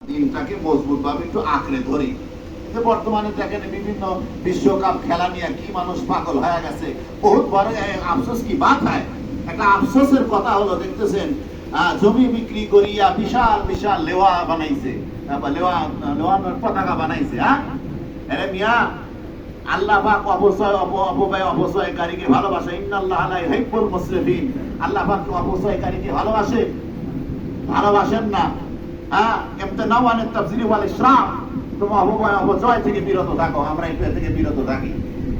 দিনটাকে মজবুত ভাবে একটু আঁকড়ে ধরি। বর্তমানে দেখেন বিভিন্ন বিশ্বকাপ খেলা নিয়ে কি মানুষ পাগল হয়ে গেছে। বহুত বড় আফসোস কি বাত হয়, একটা আফসোসের কথা হলো দেখতেছেন জমি বিক্রি করিয়া বিশাল বিশাল লেওয়া বানাইছে, লেওয়ানোর পতাকা বানাইছে। আরে মিয়া, আল্লাহ পাক অপব্যয় অপচয়কারীকে ভালোবাসে। ইন্নাল্লাহ লা ইউহিব্বুল মুসরিফিন। আল্লাহ পাক অপচয়কারীকে ভালোবাসেন না। ইমতিনাউ আনিত তাফসীর ওয়াল ইসরাফ। তোমরা অপব্যয় অপচয় থেকে বিরত থাকো। আমরা একটু থেকে বিরত থাকি।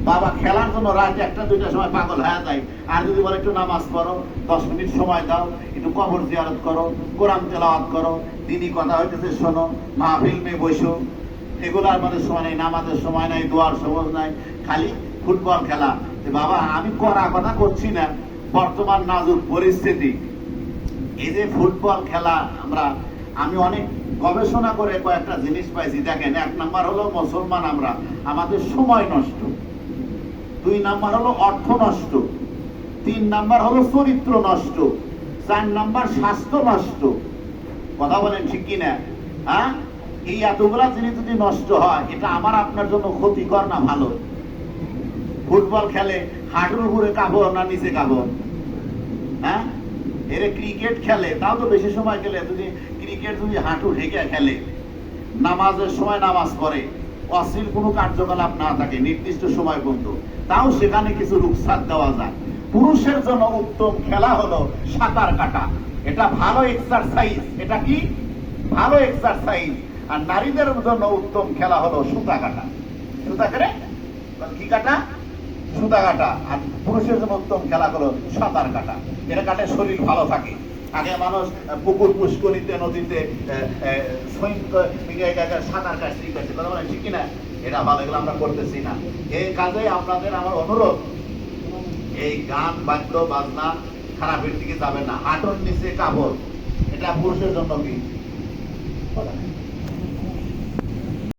বাবা খেলার জন্য রাত 1টা-2টার সময় পাগল হয়ে যায়। আর যদি বলে একটু নামাজ পড়ো, 10 মিনিট সময় দাও, একটু কবর জিয়ারত করো, কোরআন তেলাওয়াত করো, দিনী কথা হইতেছে শোনো, মাহফিল মে বসো, এগুলার মধ্যে সময় নেই, নামাজের সময় নাই, দোয়ার সময় নাই, খালি ফুটবল খেলা। বাবা আমি করা কথা করছি না, বর্তমান নাজুক পরিস্থিতি, এই যে ফুটবল খেলা আমি অনেক গবেষণা করে কয়েকটা জিনিস পাইছি। দেখেন, 1 নাম্বার হলো মুসলমান আমরা, আমাদের সময় নষ্ট। 2 নাম্বার হলো অর্থ নষ্ট। 3 নাম্বার হলো চরিত্র নষ্ট। 4 নাম্বার স্বাস্থ্য নষ্ট। কথা বলেন ঠিক কিনা? এই এতগুলা জিনিস যদি নষ্ট হয়, এটা আমার আপনার জন্য ক্ষতিকর না ভালো? ফুটবল খেলে হাঁটুর উপরে কাপড় না নিচে কাপড়? এরে ক্রিকেট খেলে, তাও তো বেশি সময় খেলে। ক্রিকেট যদি হাঁটু ঢেকে খেলে, নামাজের সময় নামাজ পড়ে, অশ্লীল কোনো কার্যকলাপ না থাকে নির্দিষ্ট সময় পর্যন্ত, তাও সেখানে কিছু রুখসাত দেওয়া যায়। পুরুষের জন্য উত্তম খেলা হলো সাঁতার কাটা। এটা ভালো এক্সারসাইজ। এটা কি ভালো এক্সারসাইজ। আর নারীদের জন্য উত্তম খেলা হলো সুতা কাটা। সুতা কাটে কি কাটা? সুতা কাটা। আর পুরুষের জন্য উত্তম খেলা হলো সাঁতার কাটা। এটা কাটে শরীর ভালো থাকে। আগে মানুষ পুকুর পুষ্করিতে নদীতে সাঁতার কাটতে কথা বলেন ঠিক কিনা? এটা ভালো, এগুলো আমরা করতেছি না। এই কাজে আপনাদের আমার অনুরোধ, এই গান বাদ্য বাজনা খারাপের দিকে যাবে না। হাঁটুর নিচে কাপড়, এটা পুরুষের জন্য কি